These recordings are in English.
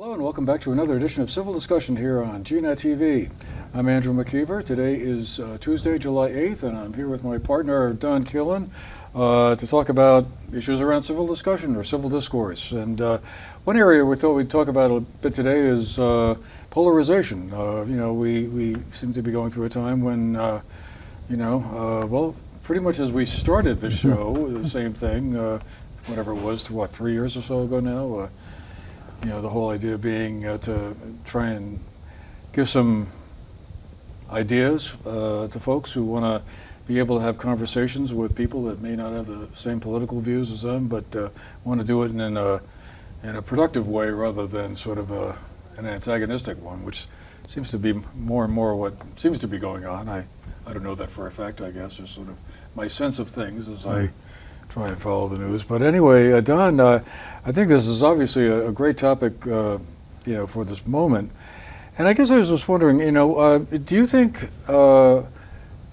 Hello and welcome back to another edition of Civil Discussion here on GNAT-TV. I'm Andrew McKeever. Today is Tuesday, July 8th, and I'm here with my partner, Don Killen, to talk about issues around civil discussion or civil discourse. And one area we thought we'd talk about a bit today is polarization. We seem to be going through a time when, well, pretty much as we started the show, the same thing, whatever it was, 3 years or so ago now. The whole idea being to try and give some ideas to folks who want to be able to have conversations with people that may not have the same political views as them, but want to do it in a productive way rather than sort of an antagonistic one, which seems to be more and more what seems to be going on. I don't know that for a fact, I guess, is sort of my sense of things as I try and follow the news. But anyway, Don, I think this is obviously a great topic, for this moment. And I guess I was just wondering, do you think the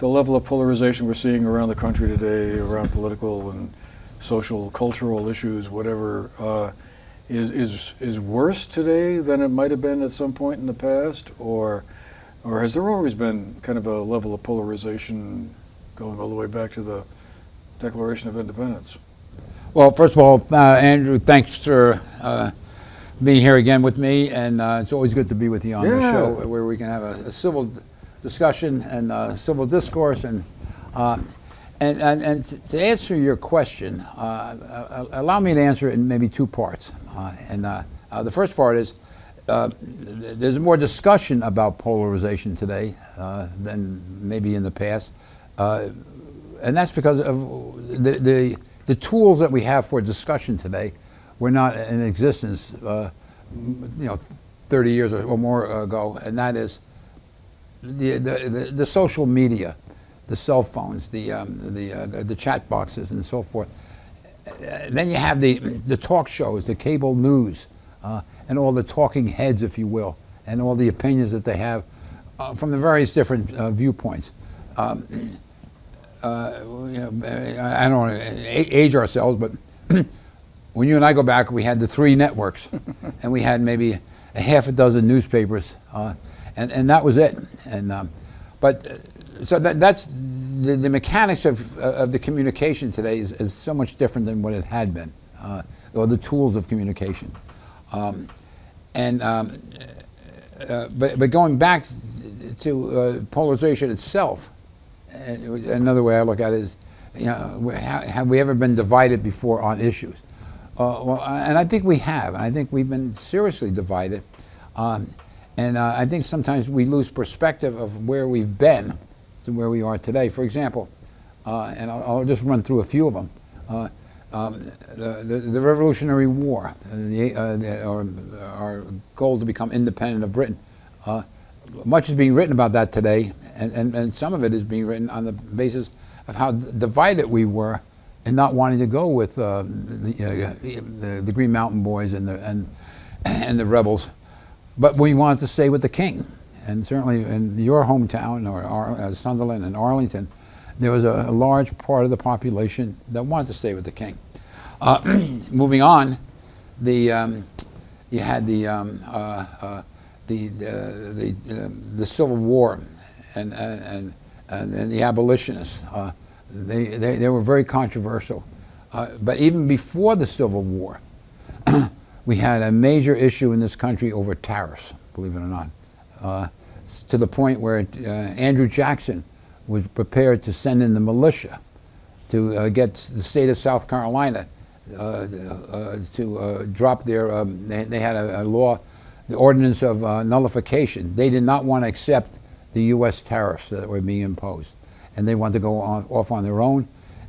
level of polarization we're seeing around the country today, around political and social, cultural issues, whatever, is worse today than it might have been at some point in the past, or has there always been kind of a level of polarization going all the way back to the Declaration of Independence? Well, first of all, Andrew, thanks for being here again with me, and it's always good to be with you on the show where we can have a civil discussion and civil discourse. And to answer your question, allow me to answer it in maybe two parts. The first part is there's more discussion about polarization today than maybe in the past. And that's because of the tools that we have for discussion today were not in existence, 30 years or more ago, and that is the social media, the cell phones, the chat boxes, and so forth. Then you have the talk shows, the cable news, and all the talking heads, if you will, and all the opinions that they have from the various different viewpoints. I don't want to age ourselves, but when you and I go back, we had the three networks, and we had maybe a half a dozen newspapers, and that was it. So that's the mechanics of the communication today is so much different than what it had been, or the tools of communication. But going back to polarization itself. Another way I look at it is, have we ever been divided before on issues? And I think we have. I think we've been seriously divided. And I think sometimes we lose perspective of where we've been to where we are today. For example, and I'll just run through a few of them. The Revolutionary War, our goal to become independent of Britain. Much is being written about that today, and some of it is being written on the basis of how divided we were and not wanting to go with the Green Mountain Boys and the rebels, but we wanted to stay with the king. And certainly in your hometown, or Sunderland and Arlington, there was a large part of the population that wanted to stay with the king. Moving on, you had the Civil War and the abolitionists. They were very controversial. But even before the Civil War, we had a major issue in this country over tariffs, believe it or not, to the point where Andrew Jackson was prepared to send in the militia to get the state of South Carolina to drop their, they had a law, the ordinance of nullification. They did not want to accept the U.S. tariffs that were being imposed, and they wanted to go off on their own.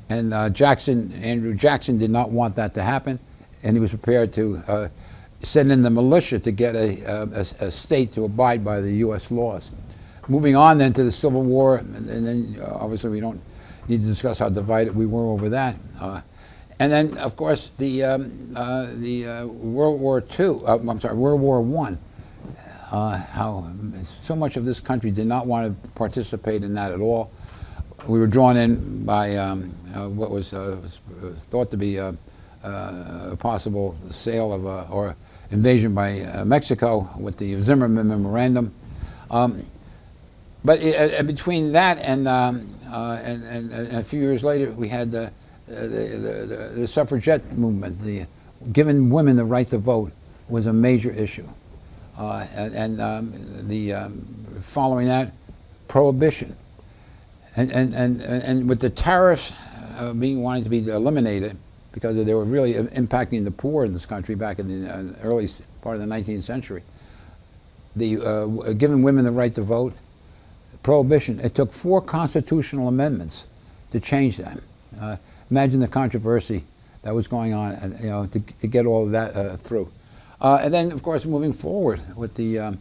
And Andrew Jackson did not want that to happen, and he was prepared to send in the militia to get a state to abide by the U.S. laws. Moving on then to the Civil War, and then obviously we don't need to discuss how divided we were over that. And then, of course, the World War I, how so much of this country did not want to participate in that at all. We were drawn in by what was thought to be a possible sale of, or invasion by Mexico with the Zimmerman Memorandum. But between that and a few years later, we had the suffragette movement. Giving women the right to vote was a major issue. Following that, prohibition. And with the tariffs being wanting to be eliminated because they were really impacting the poor in this country back in the early part of the 19th century, giving women the right to vote, prohibition. It took 4 constitutional amendments to change that. Imagine the controversy that was going on, and to get all of that through. And then, of course, moving forward with the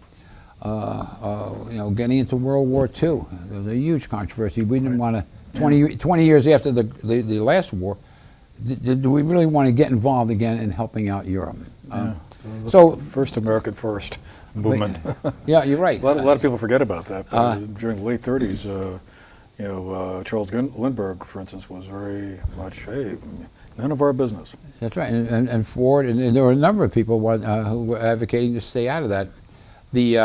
getting into World War II, there was a huge controversy. We didn't want to. 20 years after the last war, did we really want to get involved again in helping out Europe? So first American first movement. Yeah, you're right. A lot of people forget about that. But during the late 30s, Charles Lindbergh, for instance, was very much, hey, none of our business. That's right, and Ford, and there were a number of people who were advocating to stay out of that. The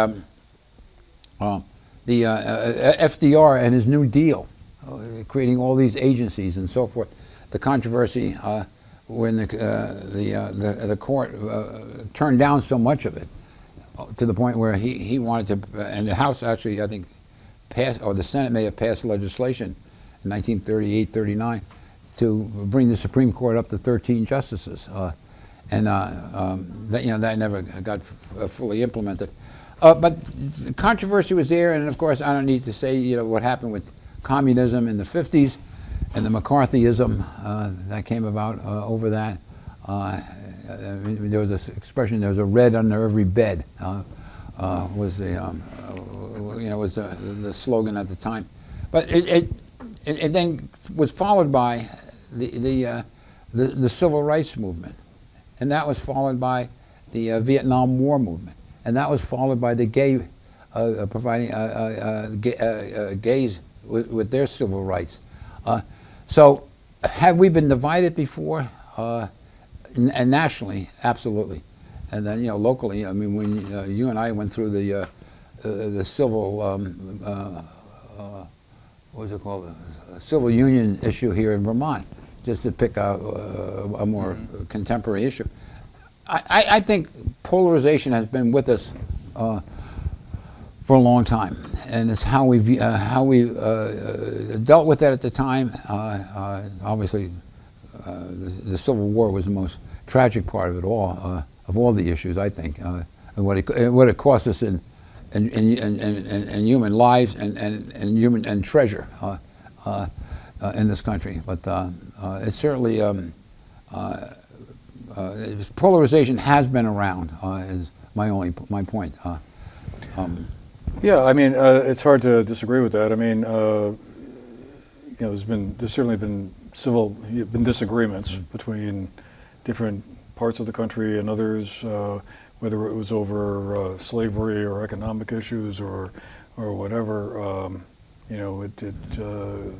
FDR and his New Deal, creating all these agencies and so forth. The controversy when the court turned down so much of it, to the point where he wanted to, and the House actually, I think, passed, or the Senate may have passed legislation in 1938, 39, to bring the Supreme Court up to 13 justices, that never got fully implemented. But the controversy was there, and of course, I don't need to say what happened with communism in the 50s and the McCarthyism that came about over that. There was this expression: "There was a red under every bed." Was the slogan at the time, but it then was followed by the civil rights movement, and that was followed by the Vietnam War movement, and that was followed by the providing gays with their civil rights. So, have we been divided before? And nationally, absolutely, and then locally. I mean, when you and I went through the civil what was it called, the civil union issue here in Vermont, just to pick a more contemporary issue. I think polarization has been with us for a long time, and it's how we dealt with it at the time. Obviously, the Civil War was the most tragic part of it all, of all the issues, I think, and what it cost us in human lives and treasure in this country. But it's certainly polarization has been around. Is my point. Yeah, I mean, it's hard to disagree with that. I mean, there's certainly been disagreements between different parts of the country and others, whether it was over slavery or economic issues or whatever. It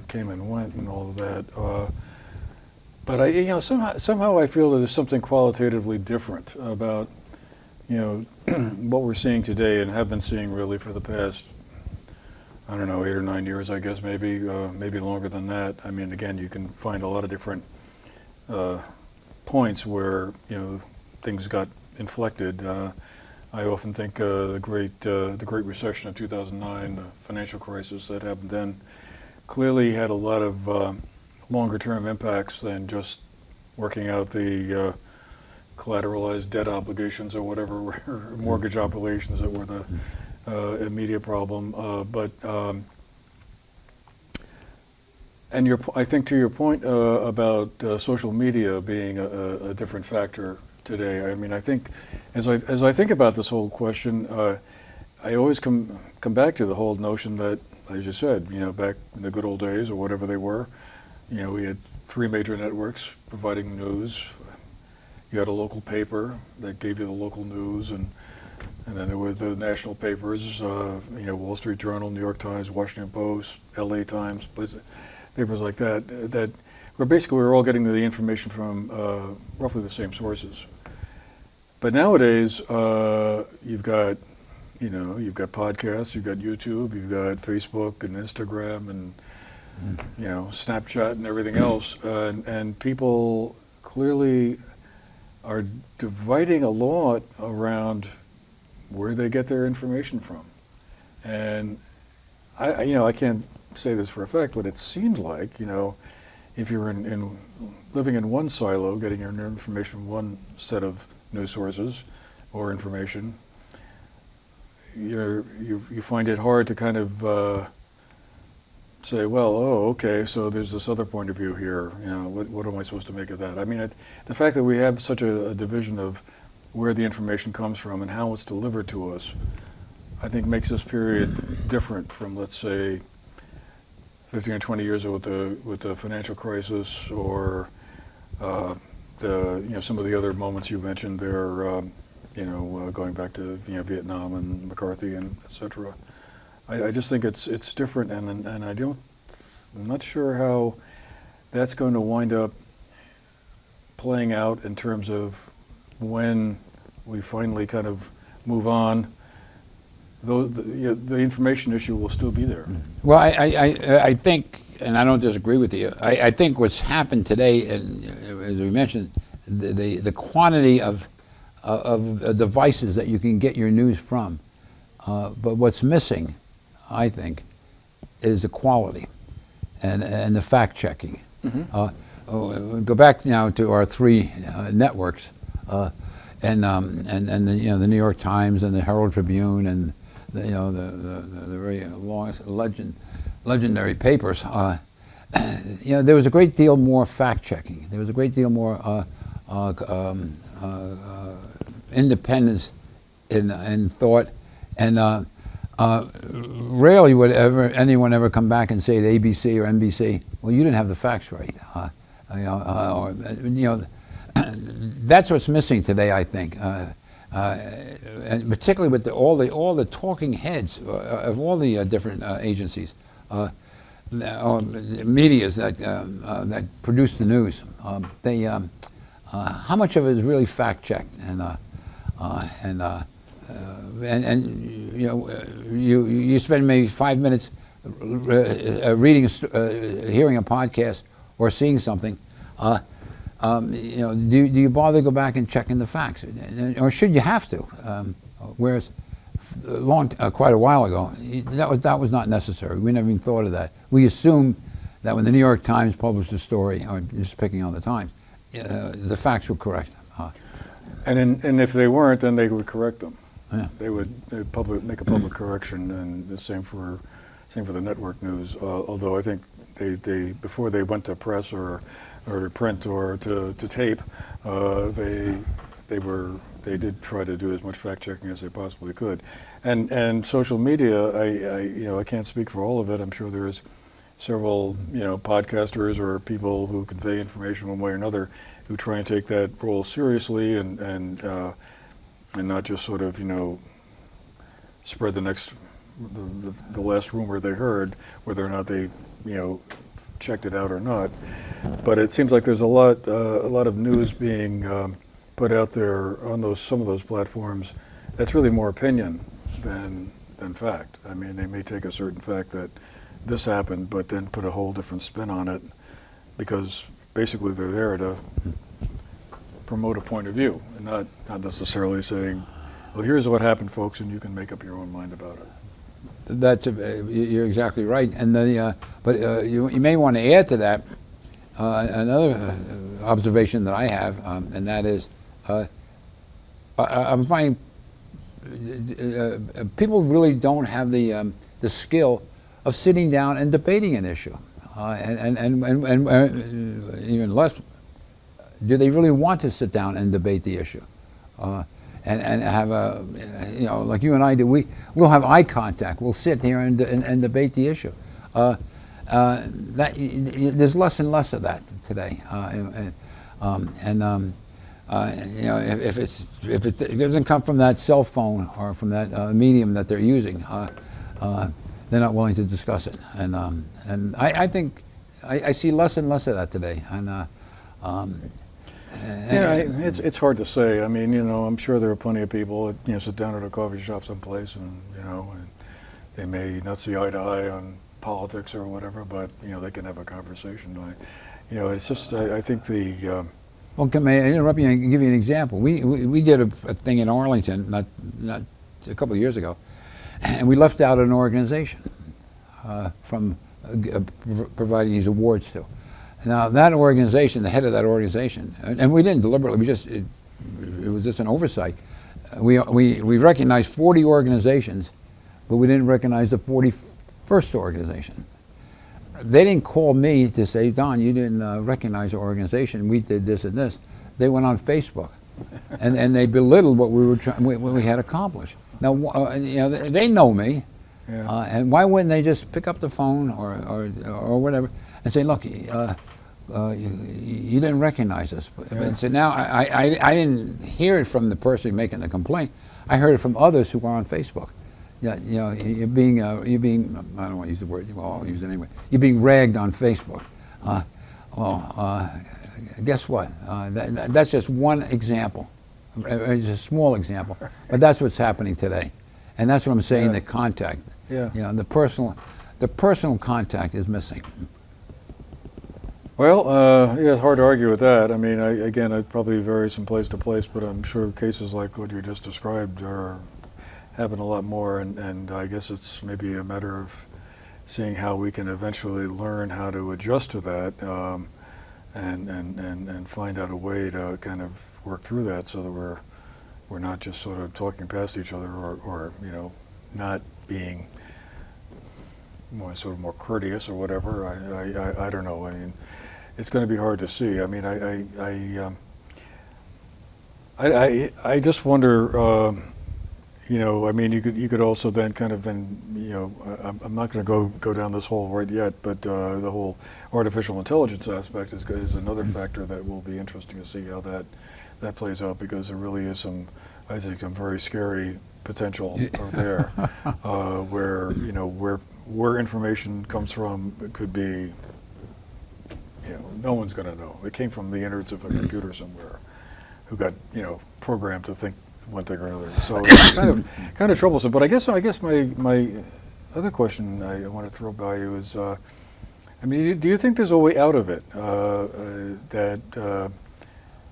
came and went and all of that. But somehow I feel that there's something qualitatively different about what we're seeing today and have been seeing really for the past, I don't know, 8 or 9 years, I guess, maybe longer than that. I mean, again, you can find a lot of different points where things got inflected. I often think the Great Recession of 2009, the financial crisis that happened then, clearly had a lot of longer-term impacts than just working out the collateralized debt obligations or whatever, mortgage obligations that were the immediate problem. I think to your point about social media being a different factor today. I mean, I think as I think about this whole question, I always come back to the whole notion that, as you said, back in the good old days or whatever they were, we had 3 major networks providing news. You had a local paper that gave you the local news, and then there were the national papers, Wall Street Journal, New York Times, Washington Post, LA Times, papers like that where basically we were all getting the information from roughly the same sources. But nowadays, you've got podcasts, you've got YouTube, you've got Facebook and Instagram and Snapchat and everything else, and people clearly are dividing a lot around where they get their information from. And I can't say this for a fact, but it seems like, if you're in living in one silo, getting your information from one set of news sources or information, you find it hard to kind of say, well, okay, so there's this other point of view here. What am I supposed to make of that? I mean, the fact that we have such a division of where the information comes from and how it's delivered to us, I think makes this period different from, let's say, 15 or 20 years ago with the financial crisis, or some of the other moments you mentioned there, going back to Vietnam and McCarthy and et cetera. I just think it's different, and I'm not sure how that's going to wind up playing out in terms of when we finally kind of move on. Though the information issue will still be there. Well, I think, and I don't disagree with you, I think what's happened today, and as we mentioned, the quantity of devices that you can get your news from, but what's missing, I think, is the quality and the fact checking. Mm-hmm. Go back now to our three networks, and the New York Times and the Herald Tribune and the very long legendary papers. There was a great deal more fact checking. There was a great deal more independence in thought, and rarely would anyone ever come back and say to ABC or NBC, "Well, you didn't have the facts right." That's what's missing today, I think, and particularly with all the talking heads of all the different agencies, medias that produce the news. How much of it is really fact checked, you spend maybe 5 minutes hearing a podcast or seeing something. Do you bother to go back and check in the facts, or should you have to? Whereas, quite a while ago, that was not necessary. We never even thought of that. We assumed that when the New York Times published a story, or just picking on the Times, the facts were correct. And if they weren't, then they would correct them. Yeah. They would make a public correction, and the same for the network news. Although I think they before they went to press or print or to tape, they did try to do as much fact checking as they possibly could. And social media, I can't speak for all of it. I'm sure there's several podcasters or people who convey information one way or another who try and take that role seriously and not just sort of spread the last rumor they heard, whether or not they checked it out or not. But it seems like there's a lot of news being put out there on some of those platforms that's really more opinion than fact. I mean, they may take a certain fact that this happened, but then put a whole different spin on it, because basically they're there to promote a point of view and not necessarily saying, well, here's what happened, folks, and you can make up your own mind about it. You're exactly right, and but you may want to add to that another observation that I have, and that is I'm finding people really don't have the skill of sitting down and debating an issue, and even less do they really want to sit down and debate the issue. And have like you and I do, we'll have eye contact. We'll sit here and debate the issue. There's less and less of that today. If it doesn't come from that cell phone or from that medium that they're using, they're not willing to discuss it. And I think I see less and less of that today. And Yeah, it's hard to say. I mean, I'm sure there are plenty of people that, sit down at a coffee shop someplace and, and they may not see eye to eye on politics or whatever, but, they can have a conversation. It's just, I think Well, can I interrupt you and give you an example? We did a thing in Arlington, not a couple of years ago, and we left out an organization from providing these awards to. Now that organization, the head of that organization, and we didn't deliberately, it was just an oversight. We recognized 40 organizations, but we didn't recognize the 41st organization. They didn't call me to say, Don, you didn't recognize our organization. We did this and this. They went on Facebook, and they belittled what we had accomplished. Now, they know me, yeah. And why wouldn't they just pick up the phone or whatever and say, look, you didn't recognize us. Yeah. So now I didn't hear it from the person making the complaint. I heard it from others who were on Facebook. Yeah, you're being I don't want to use the word. Well, I'll use it anyway. You're being ragged on Facebook. Guess what? That's just one example. It's a small example, but that's what's happening today, and that's what I'm saying. Yeah. The contact. Yeah. The personal contact is missing. Well, yeah, it's hard to argue with that. I mean, again, it probably varies from place to place, but I'm sure cases like what you just described happen a lot more, and I guess it's maybe a matter of seeing how we can eventually learn how to adjust to that, and find out a way to kind of work through that so that we're not just sort of talking past each other or not being more courteous or whatever. I don't know. I mean, it's going to be hard to see. I mean, I just wonder. I mean, you could also then I'm not going to go down this hole right yet, but the whole artificial intelligence aspect is another factor that will be interesting to see how that plays out, because there really is some very scary potential there, where information comes from. It could be, no one's going to know. It came from the innards of a computer somewhere, who got programmed to think one thing or another. So it's kind of troublesome. But I guess my other question I want to throw by you is, do you think there's a way out of it?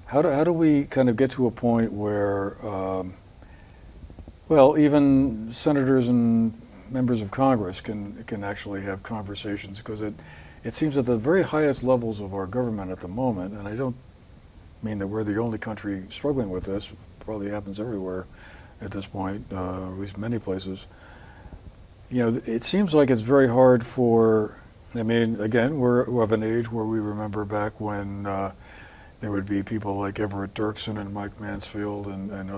How do we kind of get to a point where, even senators and members of Congress can actually have conversations? Because it seems at the very highest levels of our government at the moment, and I don't mean that we're the only country struggling with this. Probably happens everywhere at this point, or at least many places. It seems like it's very hard for. I mean, again, we're of an age where we remember back when there would be people like Everett Dirksen and Mike Mansfield and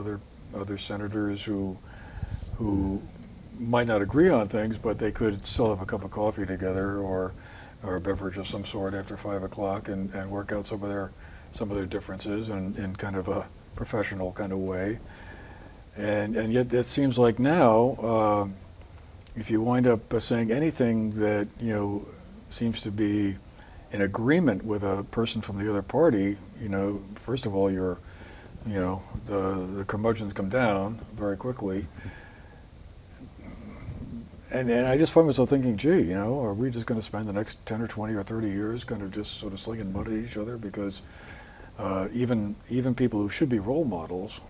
other senators who might not agree on things, but they could still have a cup of coffee together or a beverage of some sort after 5 o'clock and work out some of their differences in kind of a professional kind of way. And yet it seems like now, if you wind up saying anything that seems to be in agreement with a person from the other party, first of all, the curmudgeons come down very quickly. And I just find myself thinking, gee, are we just going to spend the next 10 or 20 or 30 years kind of just sort of slinging mud at each other? Because even people who should be role models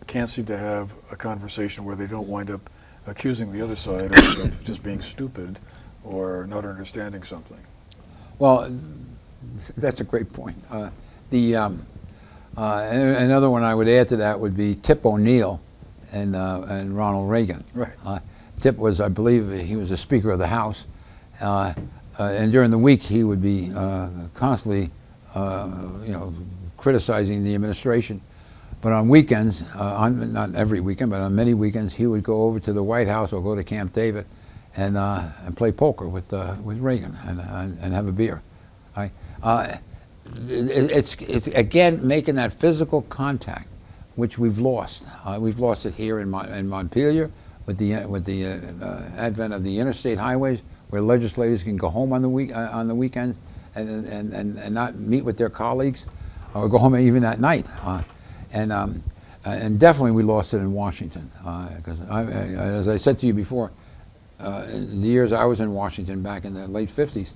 can't seem to have a conversation where they don't wind up accusing the other side of just being stupid or not understanding something. Well, that's a great point. Another one I would add to that would be Tip O'Neill and Ronald Reagan. Right. Tip was, I believe, he was a Speaker of the House, and during the week he would be constantly, criticizing the administration. But on weekends, not every weekend, but on many weekends, he would go over to the White House or go to Camp David and play poker with Reagan and have a beer. Right? It's again making that physical contact, which we've lost. We've lost it here in Montpelier with the advent of the interstate highways, where legislators can go home on the weekends and not meet with their colleagues. or go home even at night. And definitely we lost it in Washington. Because as I said to you before, in the years I was in Washington back in the late 50s,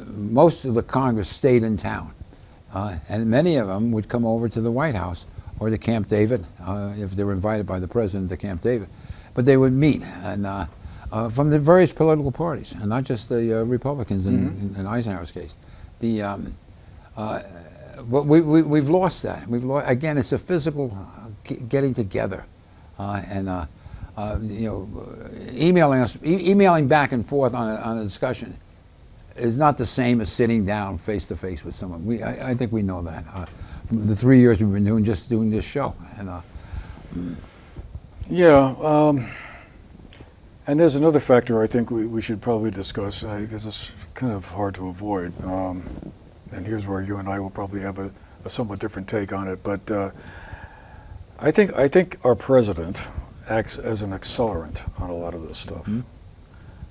most of the Congress stayed in town. And many of them would come over to the White House or to Camp David, if they were invited by the president to Camp David. But they would meet, and from the various political parties, and not just the Republicans in Eisenhower's case. But we've lost that. Again, it's a physical getting together, emailing back and forth on a discussion is not the same as sitting down face to face with someone. I think we know that. The 3 years we've been doing this show, and and there's another factor I think we should probably discuss, because it's kind of hard to avoid. And here's where you and I will probably have a somewhat different take on it. But I think our president acts as an accelerant on a lot of this stuff.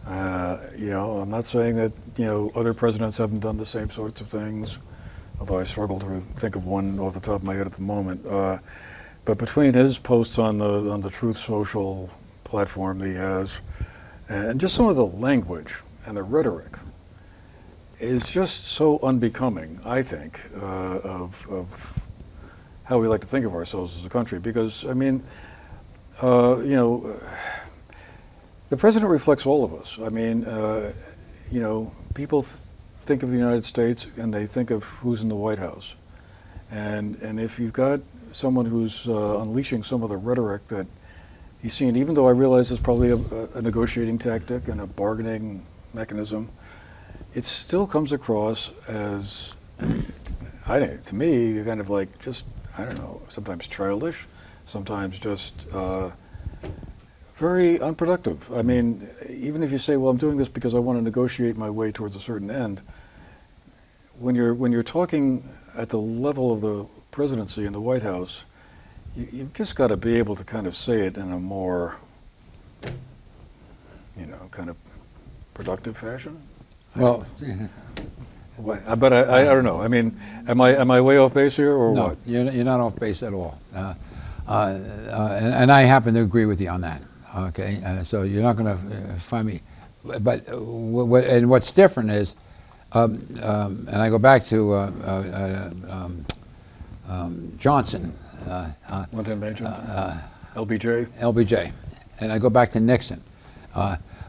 I'm not saying that other presidents haven't done the same sorts of things, although I struggle to think of one off the top of my head at the moment. But between his posts on the Truth Social platform that he has, and just some of the language and the rhetoric, is just so unbecoming, I think, of how we like to think of ourselves as a country. Because, I mean, the president reflects all of us. I mean, people think of the United States and they think of who's in the White House. And if you've got someone who's unleashing some of the rhetoric that he's seen, even though I realize it's probably a negotiating tactic and a bargaining mechanism, it still comes across as, to me, kind of like just, I don't know, sometimes childish, sometimes just very unproductive. I mean, even if you say, well, I'm doing this because I want to negotiate my way towards a certain end, when you're talking at the level of the presidency in the White House, you've just got to be able to kind of say it in a more, kind of productive fashion. well, But I don't know. I mean, am I way off base here, or no, what? you're not off base at all. And I happen to agree with you on that. Okay, so you're not going to find me. But what's different is, and I go back to Johnson. Lyndon B. Johnson? LBJ? LBJ. And I go back to Nixon.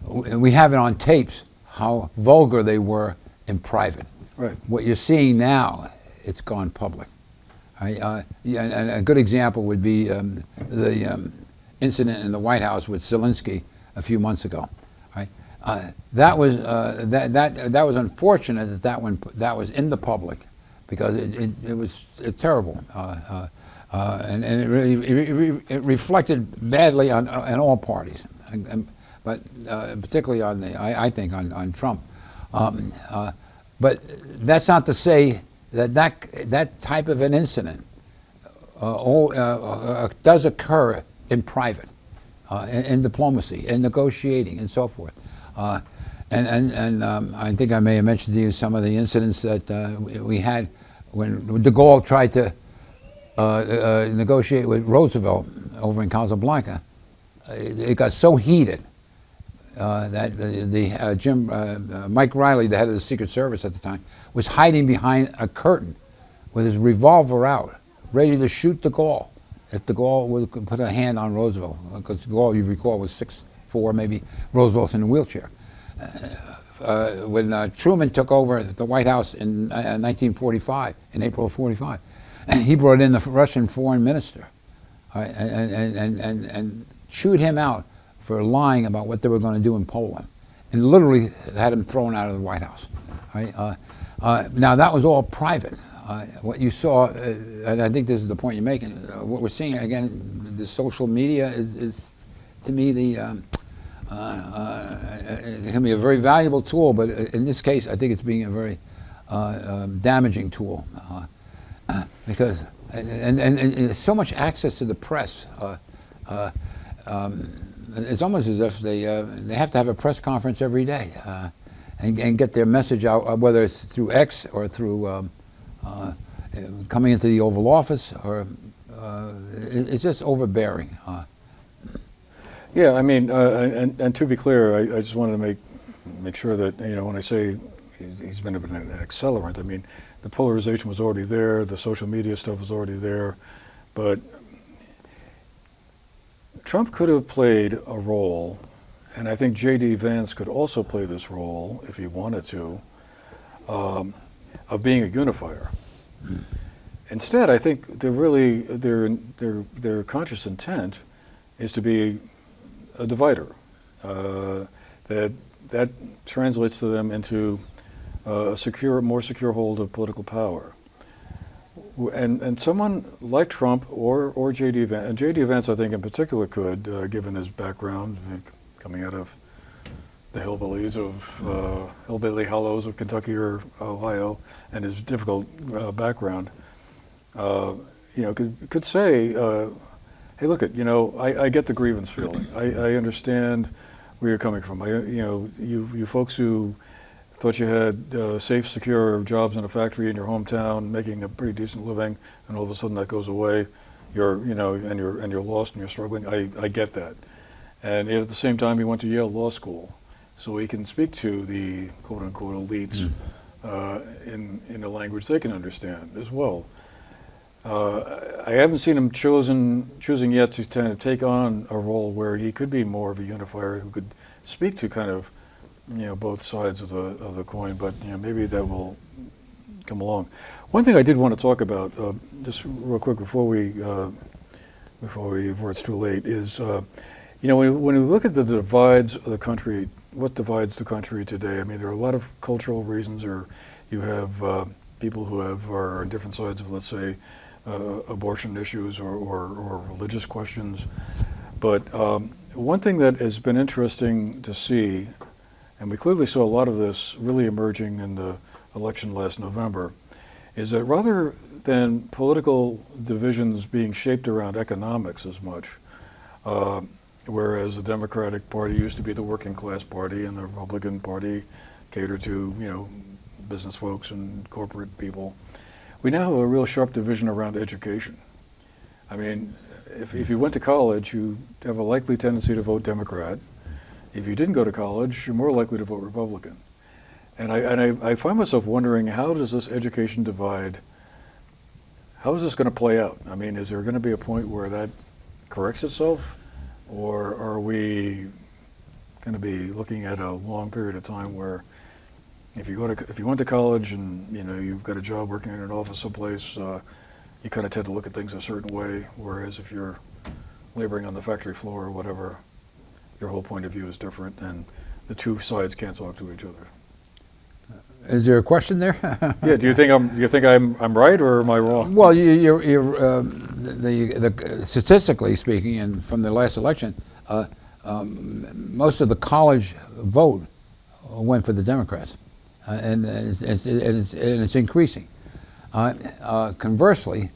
We have it on tapes how vulgar they were in private. Right. What you're seeing now, it's gone public. And a good example would be the incident in the White House with Zelensky a few months ago. Right? That was unfortunate that was in the public, because it was terrible, and it reflected badly on all parties, but particularly on I think on Trump. But that's not to say that type of an incident does occur in private, in diplomacy, in negotiating, and so forth. And I think I may have mentioned to you some of the incidents that we had when de Gaulle tried to negotiate with Roosevelt over in Casablanca. It got so heated that Mike Riley, the head of the Secret Service at the time, was hiding behind a curtain with his revolver out, ready to shoot de Gaulle if de Gaulle would put a hand on Roosevelt, because de Gaulle, you recall, was 6'4", maybe Roosevelt's in a wheelchair. When Truman took over the White House in 1945, in April of 45, he brought in the Russian foreign minister, and chewed him out for lying about what they were going to do in Poland, and literally had him thrown out of the White House. Right? Now that was all private. What you saw, and I think this is the point you're making, what we're seeing again, the social media is to me it can be a very valuable tool, but in this case I think it's being a very damaging tool, because and there's so much access to the press. It's almost as if they have to have a press conference every day and get their message out, whether it's through X or through coming into the Oval Office, or it's just overbearing. Yeah, I mean, and to be clear, I just wanted to make sure that, when I say he's been an accelerant, I mean, the polarization was already there, the social media stuff was already there, but Trump could have played a role, and I think J.D. Vance could also play this role if he wanted to, of being a unifier. Instead, I think their conscious intent is to be a divider. That translates to them into a more secure hold of political power. And someone like Trump or J.D. Vance, and J.D. Vance I think in particular could, given his background, coming out of the hillbillies of hillbilly hollows of Kentucky or Ohio, and his difficult background, could say, hey, look I get the grievance feeling. I understand where you're coming from. You folks who thought you had safe, secure jobs in a factory in your hometown, making a pretty decent living, and all of a sudden that goes away. You're lost and you're struggling. I get that. And yet at the same time, he went to Yale Law School, so he can speak to the quote-unquote elites in a language they can understand as well. I haven't seen him choosing yet to kind of take on a role where he could be more of a unifier who could speak to kind of both sides of the coin, but maybe that will come along. One thing I did want to talk about, just real quick before it's too late, is when we look at the divides of the country, what divides the country today? I mean, there are a lot of cultural reasons, or you have people who are on different sides of, let's say, abortion issues or religious questions. But one thing that has been interesting to see, and we clearly saw a lot of this really emerging in the election last November, is that rather than political divisions being shaped around economics as much, whereas the Democratic Party used to be the working class party and the Republican Party catered to, business folks and corporate people, we now have a real sharp division around education. I mean, if you went to college, you have a likely tendency to vote Democrat. If you didn't go to college, you're more likely to vote Republican. And I find myself wondering, how does this education divide, how is this going to play out? I mean, is there going to be a point where that corrects itself? Or are we going to be looking at a long period of time where if you went to college and you've got a job working in an office someplace, you kind of tend to look at things a certain way, whereas if you're laboring on the factory floor or whatever, your whole point of view is different, and the two sides can't talk to each other. Is there a question there? Yeah. Do you think I'm right, or am I wrong? Well, statistically speaking, and from the last election, most of the college vote went for the Democrats, and it's increasing. Conversely,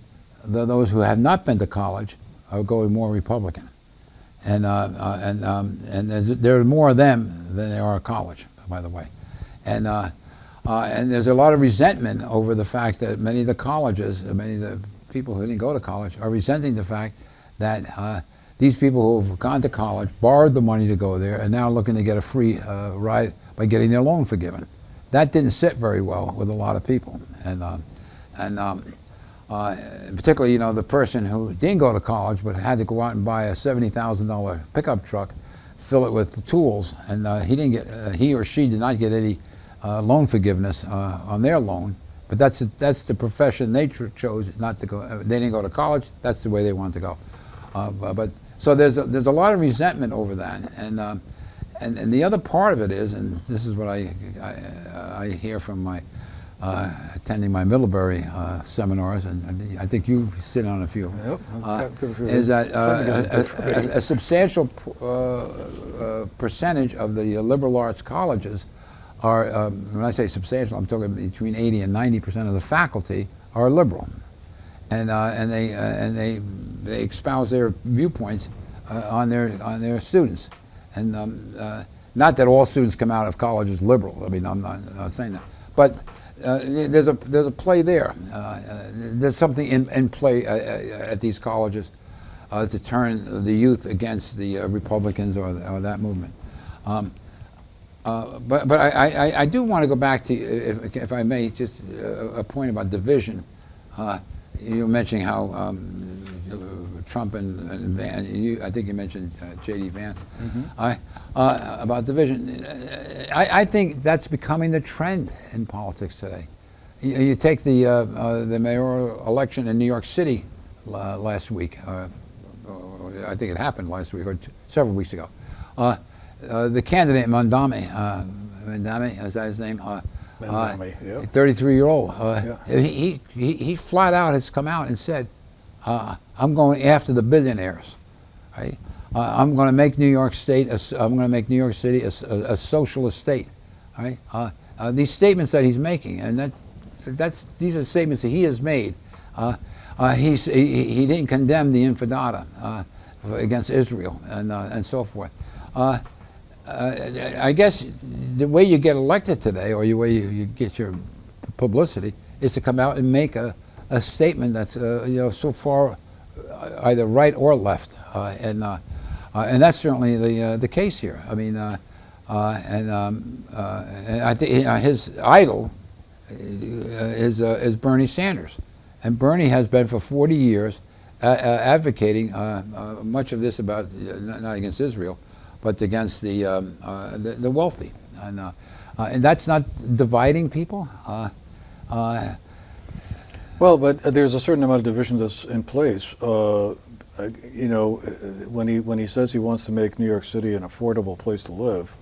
those who have not been to college are going more Republican, and there are more of them than there are college, by the way, and there's a lot of resentment over the fact that many of the colleges, many of the people who didn't go to college, are resenting the fact that these people who have gone to college, borrowed the money to go there, are now looking to get a free ride by getting their loan forgiven. That didn't sit very well with a lot of people, and particularly, the person who didn't go to college but had to go out and buy a $70,000 pickup truck, fill it with tools, and he or she did not get any loan forgiveness on their loan. But that's the profession they chose not to go. They didn't go to college. That's the way they wanted to go. But so there's a lot of resentment over that, and the other part of it is, and this is what I hear from my attending my Middlebury seminars, and I think you sit on a few. Yep, is that a substantial percentage of the liberal arts colleges are, when I say substantial, I'm talking between 80 and 90% of the faculty are liberal, and they espouse their viewpoints on their students, and not that all students come out of college as liberal. I mean, I'm not saying that, but there's a play there. There's something in play at these colleges to turn the youth against the Republicans or that movement. But I do want to go back to, if I may, just a point about division. You were mentioning how Trump and Vance, I think you mentioned J.D. Vance, about division. I think that's becoming the trend in politics today. You take the mayoral election in New York City last week. I think it happened last week or several weeks ago. The candidate Mandami, is that his name? Mandami, yeah. 33-year-old. Yeah. He flat out has come out and said, "I'm going after the billionaires. Right? I'm going to make New York State. I'm going to make New York City a socialist state." Right? These statements that he's making, and these are statements that he has made. He didn't condemn the Intifada against Israel and so forth. I guess the way you get elected today, or the way you get your publicity, is to come out and make a statement that's so far either right or left, and that's certainly the case here. I mean, and I think his idol is Bernie Sanders, and Bernie has been for 40 years advocating much of this about not against Israel, but against the wealthy, and that's not dividing people. Well, but there's a certain amount of division that's in place. When he says he wants to make New York City an affordable place to live,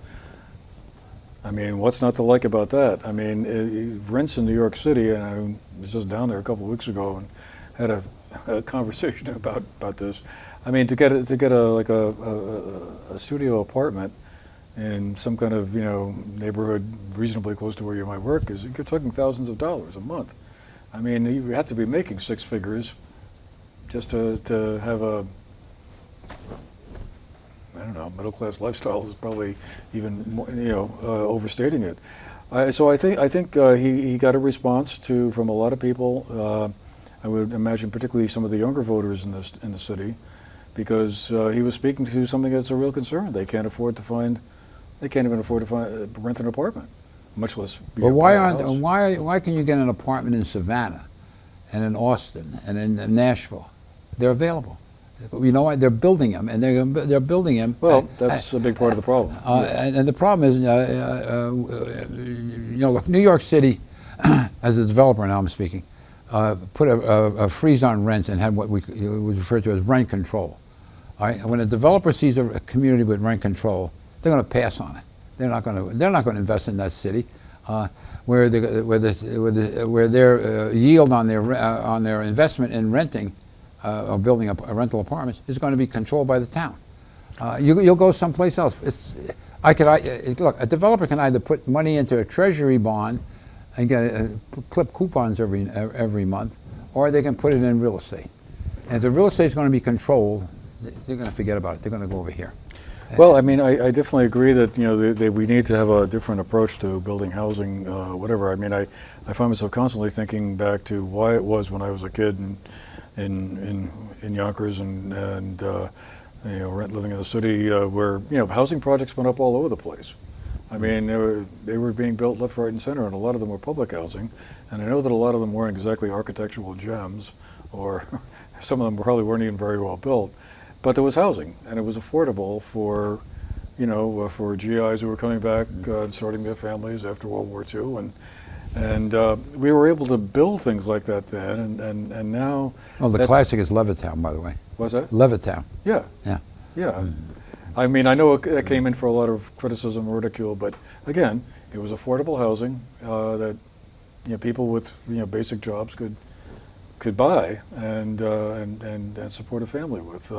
I mean, what's not to like about that? I mean, rents in New York City, and I was just down there a couple of weeks ago and had a conversation about this. I mean, to get a studio apartment in some kind of neighborhood reasonably close to where you might work you're talking thousands of dollars a month. I mean, you have to be making six figures just to have a, I don't know, middle class lifestyle is probably even more, overstating it. So I think he got a response from a lot of people. I would imagine particularly some of the younger voters in the city, because he was speaking to something that's a real concern. They can't even afford to rent an apartment, much less be Well, a why can you get an apartment in Savannah, and in Austin, and in Nashville? They're available. You know what? They're building them, and they're building them. Well, that's a big part of the problem. And the problem is, look, New York City, as a developer now I'm speaking, put a freeze on rents and had what was referred to as rent control. All right? When a developer sees a community with rent control, they're going to pass on it. They're not going to invest in that city, where their yield on their investment in renting or building up rental apartments is going to be controlled by the town. You'll go someplace else. Look, a developer can either put money into a treasury bond and get clip coupons every month, or they can put it in real estate. And if the real estate is going to be controlled, they're going to forget about it. They're going to go over here. Well, I mean, I definitely agree that we need to have a different approach to building housing, whatever. I mean, I find myself constantly thinking back to why it was when I was a kid in Yonkers and living in the city where housing projects went up all over the place. I mean, they were being built left, right, and center, and a lot of them were public housing. And I know that a lot of them weren't exactly architectural gems, or some of them probably weren't even very well built. But there was housing, and it was affordable for, for GIs who were coming back and starting their families after World War II, and we were able to build things like that then, and now. Well, the classic is Levittown, by the way. What's that? Levittown. Yeah. Yeah. Yeah. I mean, I know it came in for a lot of criticism and ridicule, but again, it was affordable housing that people with basic jobs could buy and support a family with.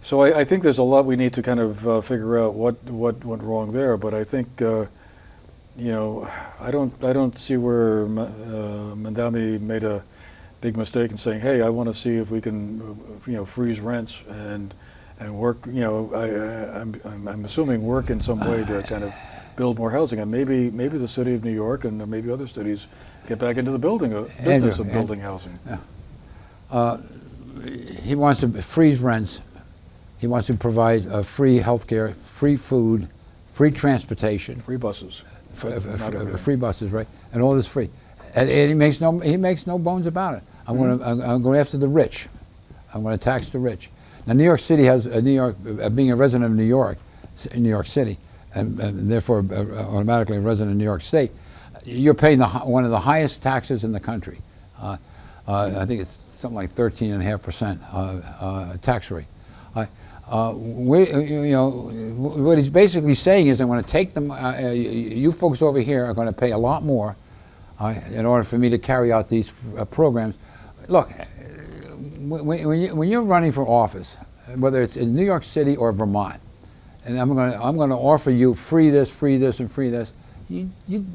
So I think there's a lot we need to kind of figure out what went wrong there. But I think I don't see where Mandami made a big mistake in saying, hey, I want to see if we can freeze rents and work. I'm assuming work in some way to kind of build more housing, and maybe the city of New York and maybe other cities get back into the business of building housing. He wants to freeze rents. He wants to provide free health care, free food, free transportation. Free buses. Free buses, right? And all this free. And he makes no bones about it. I'm going after the rich. I'm going to tax the rich. Now, New York City has, being a resident of New York City, and therefore automatically a resident of New York State, you're paying one of the highest taxes in the country. I think it's something like 13.5% tax rate. What he's basically saying is, I'm going to take them. You folks over here are going to pay a lot more in order for me to carry out these programs. Look, when you're running for office, whether it's in New York City or Vermont, and I'm going to offer you free this, and free this, you're going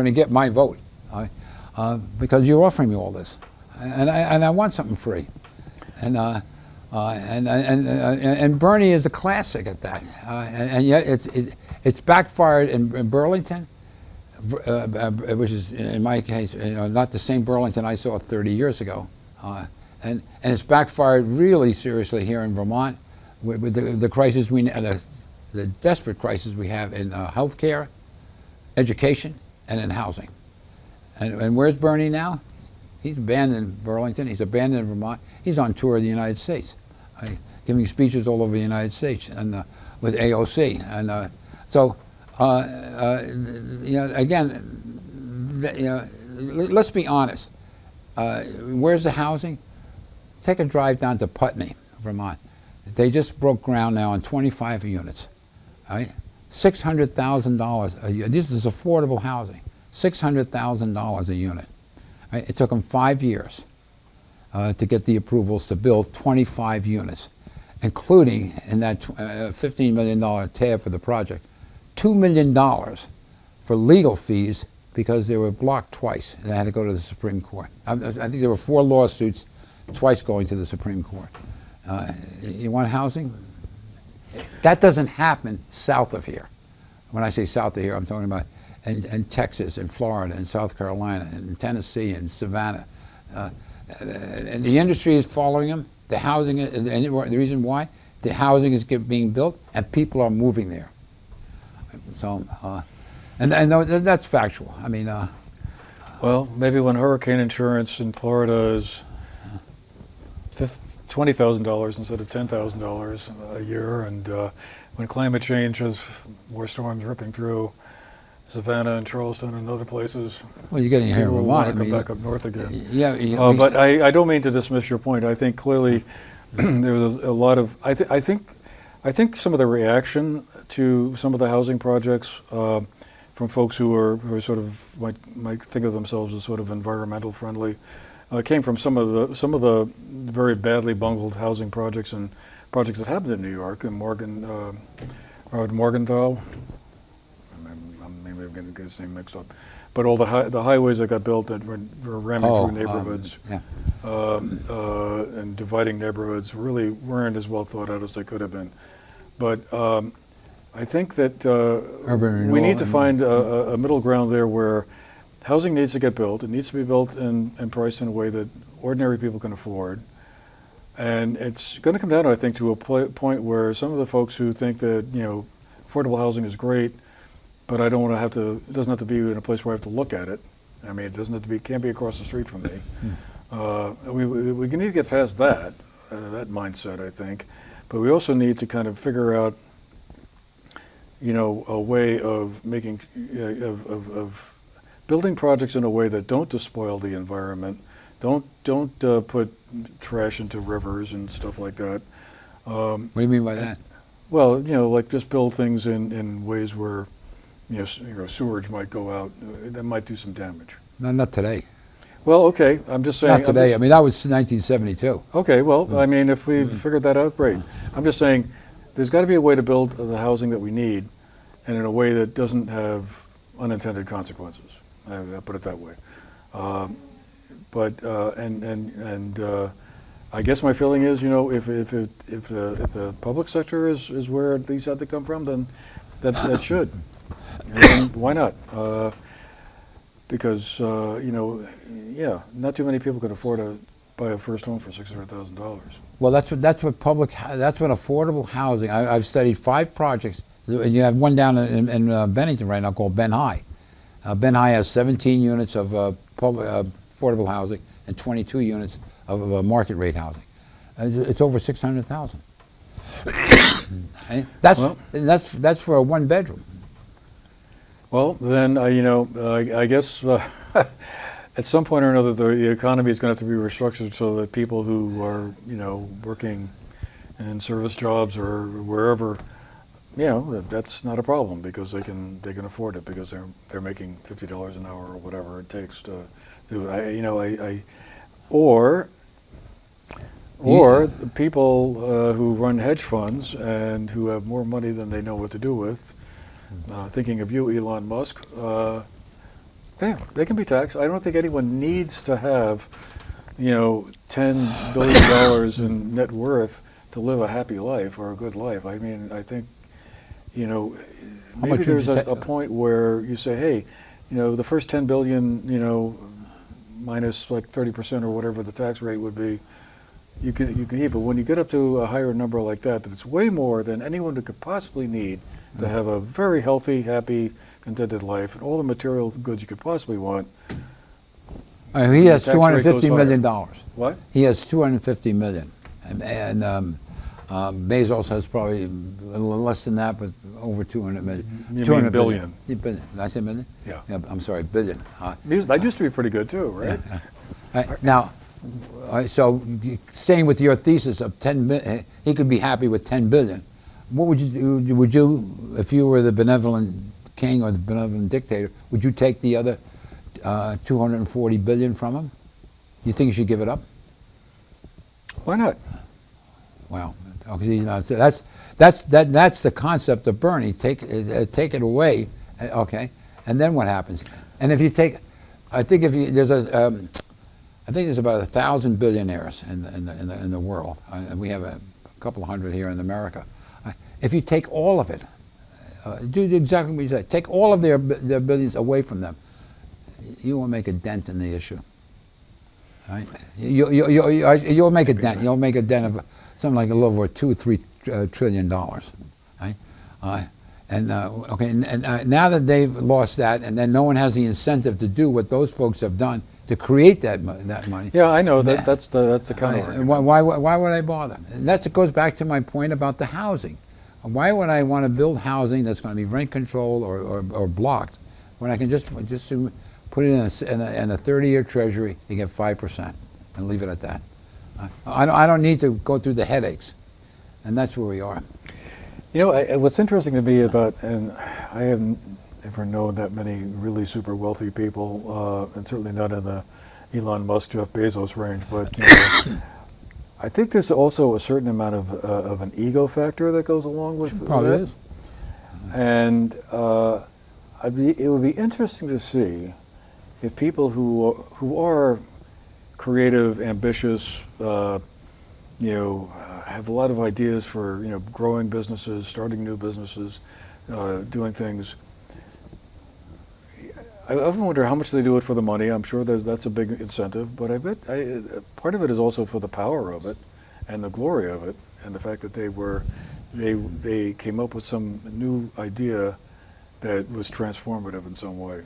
to get my vote, because you're offering me all this, and I want something free. And Bernie is a classic at that, and yet it's backfired in Burlington, which is in my case, not the same Burlington I saw 30 years ago, and it's backfired really seriously here in Vermont with the crisis the desperate crisis we have in healthcare, education, and in housing. And where's Bernie now? He's abandoned Burlington. He's abandoned Vermont. He's on tour of the United States, giving speeches all over the United States and with AOC. And let's be honest. Where's the housing? Take a drive down to Putney, Vermont. They just broke ground now on 25 units. Right? $600,000 a year. This is affordable housing. $600,000 a unit. Right? It took them 5 years to get the approvals to build 25 units, including in that $15 million tab for the project, $2 million for legal fees because they were blocked twice and they had to go to the Supreme Court. I think there were 4 lawsuits, twice going to the Supreme Court. You want housing? That doesn't happen south of here. When I say south of here, I'm talking about in Texas, and Florida, and South Carolina, and Tennessee, and Savannah. And the industry is following them. The housing, and the reason why, the housing is being built, and people are moving there. So, and that's factual. I mean, well, maybe when hurricane insurance in Florida is $20,000 instead of $10,000 a year, and when climate change has more storms ripping through Savannah and Charleston and other places, well, you're getting here in Vermont. Vermont. Want to come back up north again. Yeah, but I don't mean to dismiss your point. I think clearly there was a lot of. I think some of the reaction to some of the housing projects from folks who are sort of might think of themselves as sort of environmental friendly came from some of the very badly bungled housing projects and projects that happened in New York and Morgenthau. Maybe I'm going to get his name mixed up, but all the highways that got built that were ramming through neighborhoods and dividing neighborhoods really weren't as well thought out as they could have been. But I think that we need to find a middle ground there where housing needs to get built. It needs to be built and priced in a way that ordinary people can afford. And it's going to come down, I think, to a point where some of the folks who think that affordable housing is great, but I don't want to have to. It doesn't have to be in a place where I have to look at it. I mean, it doesn't have to be. Can't be across the street from me. We need to get past that mindset, I think. But we also need to kind of figure out, a way of making of building projects in a way that don't despoil the environment, don't put trash into rivers and stuff like that. What do you mean by that? Well, like just build things in ways where sewage might go out. That might do some damage. No, not today. Well, okay. I'm just saying. Not today. I mean, that was 1972. Okay. Well, I mean, if we've figured that out, great. I'm just saying, there's got to be a way to build the housing that we need, and in a way that doesn't have unintended consequences. I'll put it that way. I guess my feeling is, if the public sector is where these had to come from, then that should. And then why not? Because yeah, not too many people can afford to buy a first home for $600,000. Well, that's what affordable housing. I've studied 5 projects, and you have one down in Bennington right now called Ben High. Ben High has 17 units of affordable housing and 22 units of market rate housing. It's over 600,000. That's for a 1 bedroom. Well, then I guess at some point or another the economy is going to have to be restructured so that people who are working in service jobs or wherever, that's not a problem because they can afford it because they're making $50 an hour or whatever it takes to do it. Or the people who run hedge funds and who have more money than they know what to do with, thinking of you, Elon Musk, they can be taxed. I don't think anyone needs to have, $10 billion in net worth to live a happy life or a good life. I mean, I think, maybe there's a point where you say, hey, the first 10 billion, minus like 30% or whatever the tax rate would be, you can eat. But when you get up to a higher number like that it's way more than anyone could possibly need to have a very healthy, happy, contented life and all the material goods you could possibly want. He has $250 million. What? He has $250 million, and Bezos has probably a little less than that, but over 200 million. You mean billion? Did I say million? Yeah. I'm sorry, billion. That used to be pretty good too, right? Now, so staying with your thesis of 10 billion, he could be happy with 10 billion. What would you do? Would you, if you were the benevolent king or the benevolent dictator, would you take the other 240 billion from him? You think you should give it up? Why not? Well, okay, so that's the concept of Bernie. Take it away, okay, and then what happens? And if you take, I think there's about 1,000 billionaires in the world, and we have a couple of hundred here in America. If you take all of it, do exactly what you said. Take all of their billions away from them. You won't make a dent in the issue. Right? You'll make a dent. You'll make a dent of something like a little over $2 or $3 trillion. Right? Okay. And now that they've lost that, and then no one has the incentive to do what those folks have done to create that money. Yeah, I know that's the counter argument. Why would I bother? And it goes back to my point about the housing. Why would I want to build housing that's going to be rent controlled or blocked when I can just put it in a 30-year treasury and get 5% and leave it at that? I don't need to go through the headaches, and that's where we are. What's interesting to me about, and I haven't ever known that many really super wealthy people, and certainly not in the Elon Musk, Jeff Bezos range, but I think there's also a certain amount of an ego factor that goes along with it. Probably is. And it would be interesting to see if people who are creative, ambitious, have a lot of ideas for growing businesses, starting new businesses, doing things. I often wonder how much they do it for the money. I'm sure that's a big incentive, but I bet part of it is also for the power of it, and the glory of it, and the fact that they came up with some new idea that was transformative in some way.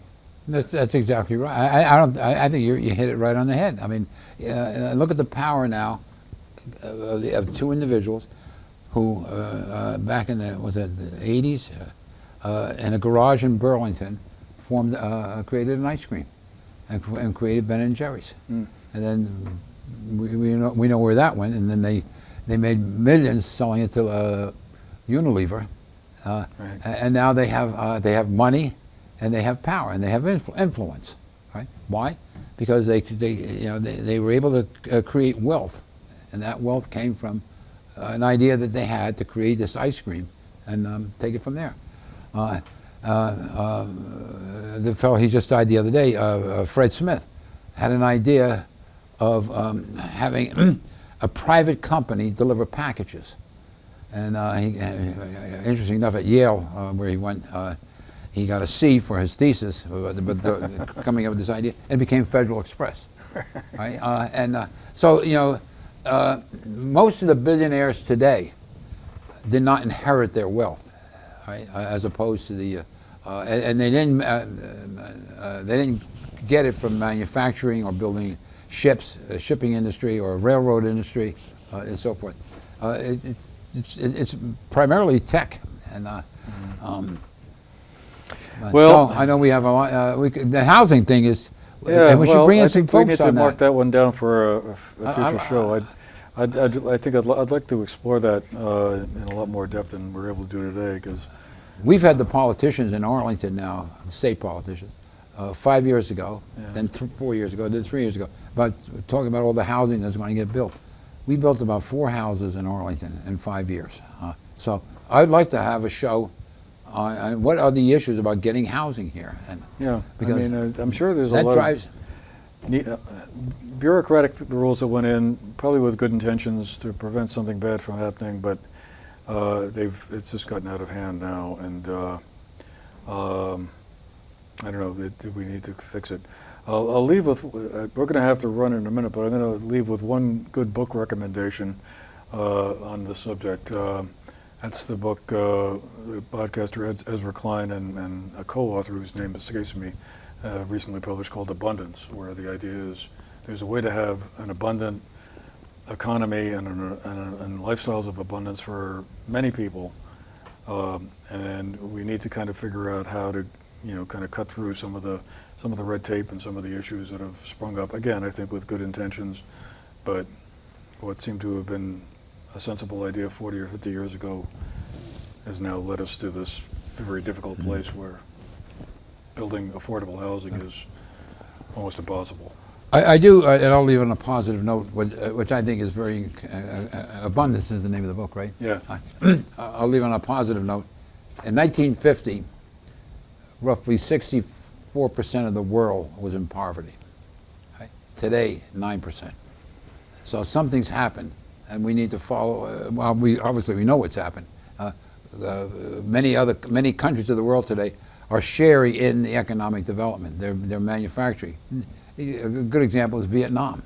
That's exactly right. I think you hit it right on the head. I mean, look at the power now of 2 individuals who back in the 80s in a garage in Burlington created an ice cream and created Ben & Jerry's. And then we know where that went, and then they made millions selling it to Unilever. Right. And now they have money and they have power and they have influence. Right? Why? Because they were able to create wealth, and that wealth came from an idea that they had to create this ice cream and take it from there. The fellow he just died the other day, Fred Smith, had an idea of having a private company deliver packages. And interesting enough, at Yale, where he went, he got a C for his thesis, coming up with this idea, and it became Federal Express. Right? So, you know, most of the billionaires today did not inherit their wealth, right? As opposed to the, and they didn't get it from manufacturing or building ships, shipping industry or railroad industry, and so forth. It's primarily tech, and well, so I know we have a lot. The housing thing is, yeah. and we should bring in I some think we need folks to on mark that. that one down for a future show. I think I'd like to explore that in a lot more depth than we're able to do today, because We've had the politicians in Arlington now, the state politicians, 5 years ago, then 4 years ago, then 3 years ago, about talking about all the housing that's going to get built. We built about 4 houses in Arlington in 5 years. So I'd like to have a show on what are the issues about getting housing here. And yeah, because I mean, I'm sure there's a that lot drives. of bureaucratic rules that went in, probably with good intentions to prevent something bad from happening, but it's just gotten out of hand now, and I don't know, we need to fix it. I'll leave with, we're going to have to run in a minute, but I'm going to leave with one good book recommendation on the subject. That's the book the podcaster Ezra Klein and a co-author whose name escapes me recently published, called Abundance, where the idea is there's a way to have an abundant economy and lifestyles of abundance for many people, and we need to kind of figure out how to, you know, kind of cut through some of the red tape and some of the issues that have sprung up. Again, I think with good intentions, but what seemed to have been a sensible idea 40 or 50 years ago has now led us to this very difficult place where building affordable housing is almost impossible. I do, and I'll leave on a positive note, which I think is very, Abundance is the name of the book, right? Yeah. I'll leave on a positive note. In 1950, roughly 64% of the world was in poverty. Right? Today, 9%. So something's happened, and we need to follow. Well, we know what's happened. Many countries of the world today are sharing in the economic development. They're manufacturing. A good example is Vietnam,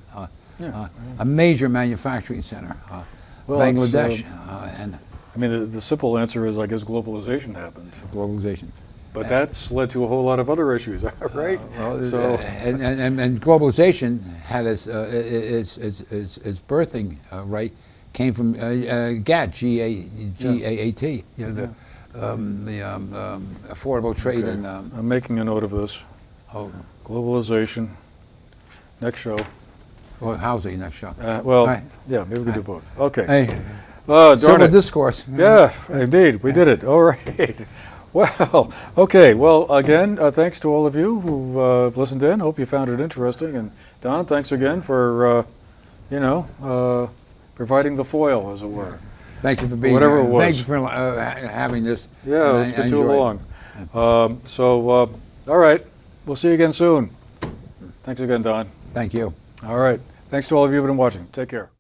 a major manufacturing center. Well, Bangladesh, and I mean, the simple answer is, I guess, globalization happened. Globalization. But that's led to a whole lot of other issues, right? And globalization had its birthing rate came from GATT, G-A-A-T, you know, the affordable trade. Okay. And I'm making a note of this. Globalization. Next show. Well, housing next show. Right. Yeah, maybe we can do both. Okay. Hey, darn civil it. discourse. Yeah, indeed, we did it. All right. Well, okay. Well, again, thanks to all of you who listened in. Hope you found it interesting. And Don, thanks again for, providing the foil, as it were. Thank you for being Whatever here. it was. Thank you for having this. Yeah, it's been too long. All right. We'll see you again soon. Thanks again, Don. Thank you. All right. Thanks to all of you who've been watching. Take care.